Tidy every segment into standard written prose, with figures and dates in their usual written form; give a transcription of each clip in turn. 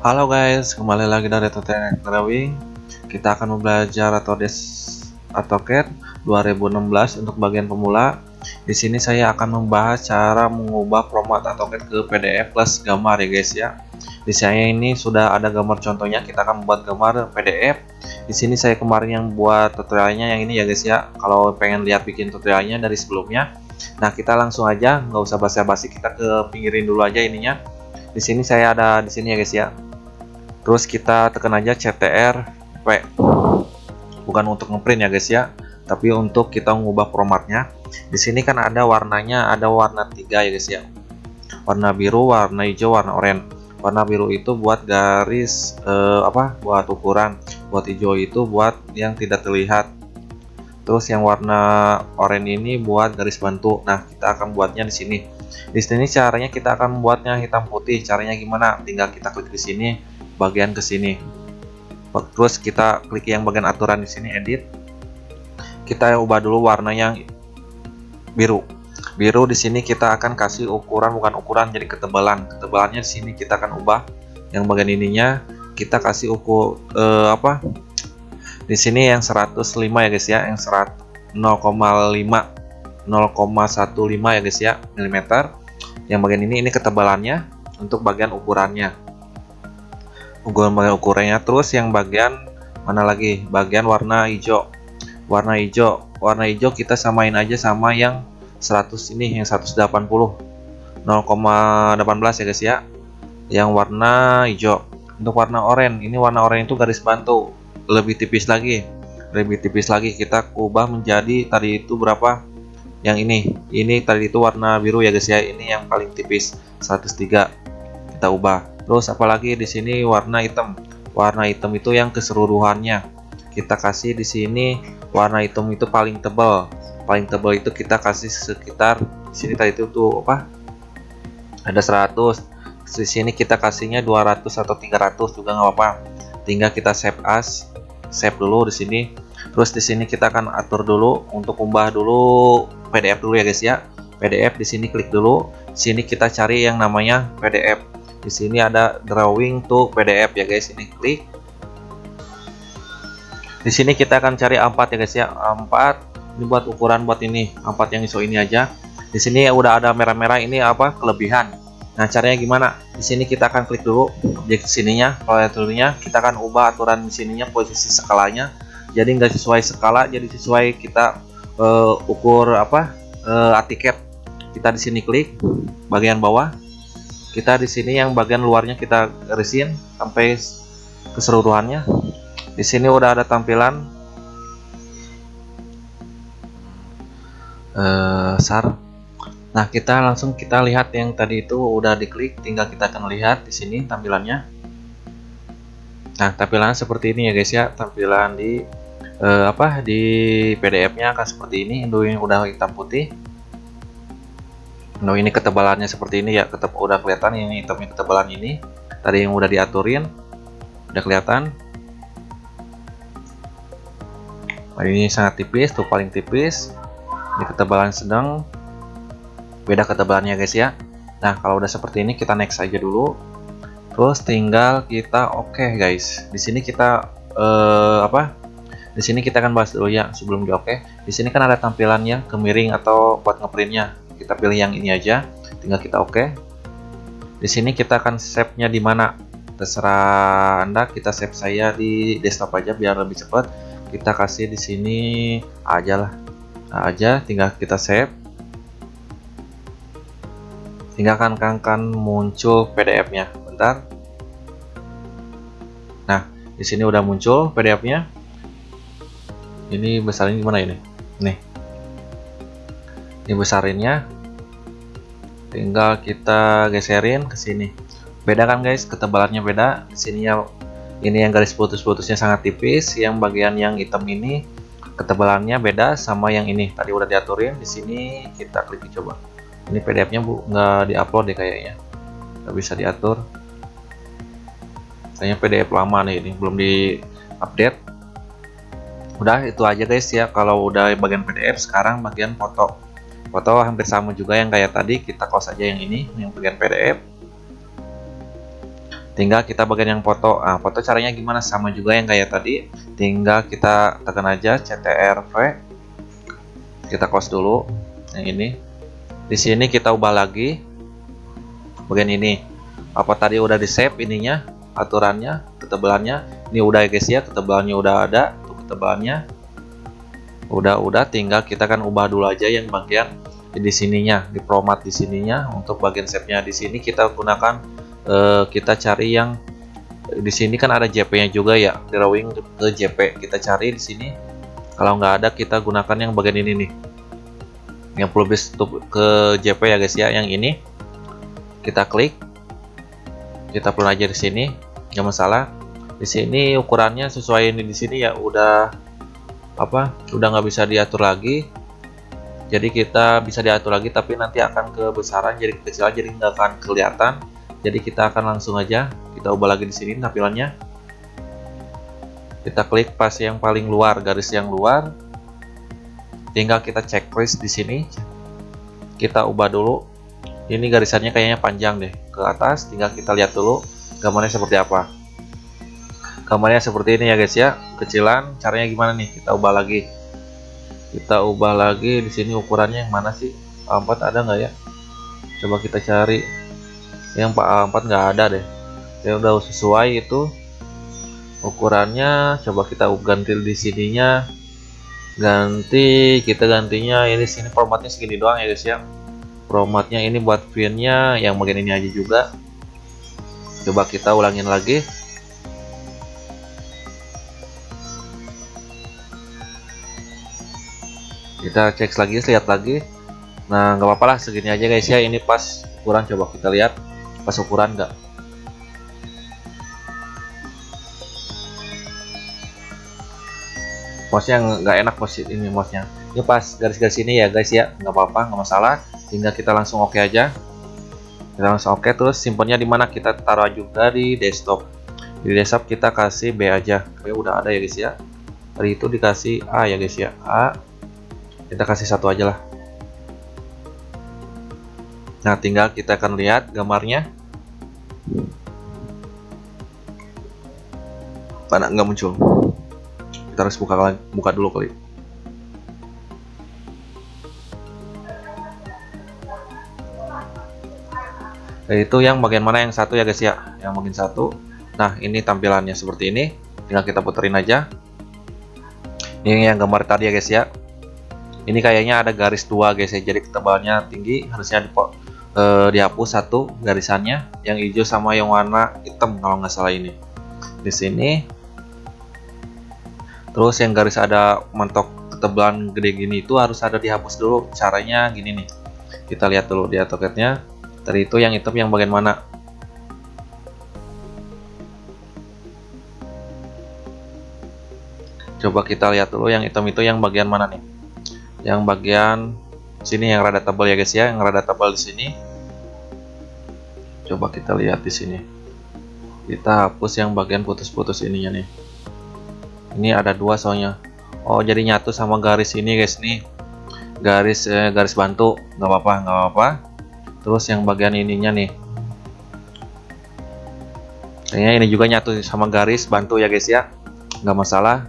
Halo guys, kembali lagi dari Tutorial Drawing. Kita akan belajar AutoCAD 2016 untuk bagian pemula. Di sini saya akan membahas cara mengubah format AutoCAD ke PDF plus gambar ya guys ya. Di saya ini sudah ada gambar contohnya, kita akan membuat gambar PDF. Di sini saya kemarin yang buat tutorialnya yang ini ya guys ya. Kalau pengen lihat bikin tutorialnya dari sebelumnya, nah kita langsung aja, nggak usah basa-basi, kita ke pinggirin dulu aja ininya. Di sini saya ada di sini ya guys ya. Terus kita tekan aja CTRL V. Bukan untuk ngeprint ya guys ya, tapi untuk kita mengubah formatnya. Di sini kan ada warnanya, ada warna 3 ya guys ya. Warna biru, warna hijau, warna oranye. Warna biru itu buat garis buat ukuran. Buat hijau itu buat yang tidak terlihat. Terus yang warna oranye ini buat garis bantu. Nah, kita akan buatnya di sini. Di sini caranya kita akan membuatnya hitam putih. Caranya gimana? Tinggal kita klik di sini, bagian ke sini. Terus kita klik yang bagian aturan di sini, edit. Kita ubah dulu warna yang biru. Biru di sini kita akan kasih ukuran, bukan ukuran, jadi ketebalan. Ketebalannya di sini kita akan ubah yang bagian ininya, kita kasih ukur di sini yang 105 ya guys ya, yang 0,15 ya guys ya, milimeter. Yang bagian ini ketebalannya untuk bagian ukurannya. Bagian ukurannya. Terus yang bagian mana lagi? Bagian warna hijau. Warna hijau kita samain aja sama yang 100 ini, yang 180 0,18 ya guys ya. Yang warna hijau. Untuk warna oranye, ini warna oranye itu garis bantu, lebih tipis lagi. Kita ubah menjadi tadi itu berapa? Yang ini tadi itu warna biru ya guys ya. Ini yang paling tipis 103. Kita ubah. Terus apalagi di sini warna hitam. Warna hitam itu yang keseluruhannya. Kita kasih di sini warna hitam itu paling tebal. Paling tebal itu kita kasih sekitar di sini tadi itu tuh apa? Ada 100. Di sini kita kasihnya 200 atau 300 juga nggak apa-apa. Tinggal kita save dulu di sini. Terus di sini kita akan atur dulu untuk ubah dulu PDF dulu ya guys ya. PDF di sini klik dulu. Di sini kita cari yang namanya PDF. Di sini ada drawing to PDF ya guys, ini klik. Di sini kita akan cari A4 ya guys ya. A4 ini buat ukuran buat ini, A4 yang ISO ini aja. Di sini udah ada merah-merah, ini apa? Kelebihan. Nah, caranya gimana? Di sini kita akan klik dulu objek sininya, nya kita akan ubah aturan di sininya, posisi skalanya. Jadi nggak sesuai skala, jadi sesuai kita ukur atiket. Kita di sini klik bagian bawah. Kita di sini yang bagian luarnya kita garisin sampai keseluruhannya. Di sini udah ada tampilan SAR. Nah, kita langsung lihat yang tadi itu udah diklik, tinggal kita akan lihat di sini tampilannya. Nah, tampilannya seperti ini ya guys ya. Tampilan di di PDF-nya akan seperti ini. Ini udah hitam putih. Nah, ini ketebalannya seperti ini ya, udah kelihatan ini hitamnya ketebalan ini. Tadi yang udah diaturin, udah kelihatan. Nah, ini sangat tipis, tuh paling tipis. Ini ketebalan sedang, beda ketebalannya guys ya. Nah, kalau udah seperti ini kita next aja dulu. Terus tinggal kita oke guys. Di sini kita Di sini kita akan bahas dulu ya sebelum di oke. Di sini kan ada tampilan yang kemiring atau buat ngeprintnya. Kita pilih yang ini aja, tinggal kita oke. Di sini kita akan save-nya di mana? Terserah Anda, kita save saya di desktop aja biar lebih cepat. Kita kasih di sini aja lah. Nah, aja tinggal kita save. Tinggal akan muncul PDF-nya. Bentar. Nah, di sini udah muncul PDF-nya. Ini besarin gimana ini? Nih. Ini besarinnya. Tinggal kita geserin ke sini. Beda kan guys, ketebalannya beda. Di sini ya, ini yang garis putus-putusnya sangat tipis, yang bagian yang hitam ini ketebalannya beda sama yang ini. Tadi udah diaturin. Di sini kita klik coba. Ini PDF-nya nggak diupload deh kayaknya. Nggak bisa diatur. Kayaknya PDF lama nih, ini belum di-update. Udah itu aja guys ya. Kalau udah bagian PDF, sekarang bagian foto. Foto hampir sama juga yang kayak tadi, kita close aja yang ini, yang bagian PDF. tinggal kita bagian yang foto. Nah, foto caranya gimana? Sama juga yang kayak tadi, tinggal kita tekan aja CTRL-V, kita close dulu yang ini. Di sini kita ubah lagi bagian ini. Apa tadi udah di save ininya, aturannya, ketebalannya. Ini udah ya guys ya, ketebalannya udah ada, tuh ketebalannya udah, tinggal kita kan ubah dulu aja yang bagian di sininya, di format di sininya. Untuk bagian shape-nya di sini kita gunakan, kita cari yang di sini kan ada JP-nya juga ya, drawing ke JP, kita cari di sini. Kalau nggak ada, kita gunakan yang bagian ini nih, yang perlu ke JP ya guys ya. Yang ini kita klik, kita plug aja di sini, nggak masalah. Di sini ukurannya sesuai ini di sini ya, udah nggak bisa diatur lagi. Jadi kita bisa diatur lagi, tapi nanti akan kebesaran jadi kecilan, jadi nggak akan kelihatan. Jadi kita akan langsung aja kita ubah lagi di sini tampilannya. Kita klik pas yang paling luar, garis yang luar. Tinggal kita checklist di sini. Kita ubah dulu. Ini garisannya kayaknya panjang deh ke atas. Tinggal kita lihat dulu gambarnya seperti apa. Gambarnya seperti ini ya guys ya, kecilan. Caranya gimana nih? Kita ubah lagi. Kita ubah lagi di sini ukurannya yang mana sih? A4 ada nggak ya? Coba kita cari. Yang A4 nggak ada deh. Ya udah sesuai itu ukurannya. Coba kita ganti di sininya. Kita gantinya ini sini formatnya segini doang ya guys ya. Formatnya ini buat pinnya yang bagian ini aja juga. Coba kita ulangin lagi. Kita cek lagi, lihat lagi. Nah, nggak apa-apa lah segini aja guys ya. Ini pas ukuran, coba kita lihat pas ukuran nggak. Mouse-nya nggak enak ini mouse-nya. Ini pas garis-garis ini ya guys ya, nggak apa-apa, nggak masalah. Tinggal kita langsung oke aja. Kita langsung oke, terus simpennya di mana? Kita taruh juga di desktop. Di desktop kita kasih B aja. B udah ada ya guys ya. Tadi itu dikasih A ya guys ya. A. Kita kasih satu aja lah. Nah, tinggal kita akan lihat gambarnya. Mana nggak muncul? Kita harus buka dulu kali. Nah, itu yang bagian mana? Yang satu ya guys ya, yang bagian satu. Nah, ini tampilannya seperti ini. Tinggal kita puterin aja. Ini yang gambar tadi ya guys ya. Ini kayaknya ada garis dua guys ya, jadi ketebalannya tinggi, harusnya dihapus satu garisannya, yang hijau sama yang warna hitam kalau nggak salah ini. Di sini. Terus yang garis ada mentok ketebalan gede gini itu harus ada dihapus dulu. Caranya gini nih. Kita lihat dulu di AutoCAD-nya. Tadi itu yang hitam yang bagian mana? Coba kita lihat dulu yang hitam itu yang bagian mana nih? Yang bagian sini yang rada tebal ya guys ya, yang rada tebal di sini. Coba kita lihat di sini. Kita hapus yang bagian putus-putus ininya nih. Ini ada dua soalnya. Oh, jadi nyatu sama garis ini guys nih. Garis bantu, nggak apa-apa. Terus yang bagian ininya nih. Kayaknya ini juga nyatu sama garis bantu ya guys ya. Nggak masalah.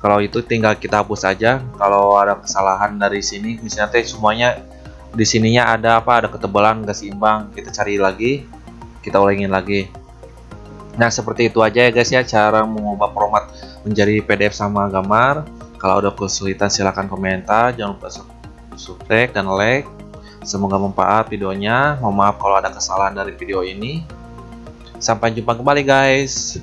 Kalau itu tinggal kita hapus aja. Kalau ada kesalahan dari sini, misalnya semuanya di sininya ada ada ketebalan nggak seimbang, kita cari lagi, kita ulangin lagi. Nah, seperti itu aja ya guys ya, cara mengubah format menjadi PDF sama gambar. Kalau ada kesulitan silahkan komentar, jangan lupa subscribe dan like. Semoga bermanfaat videonya. Mohon maaf kalau ada kesalahan dari video ini. Sampai jumpa kembali guys.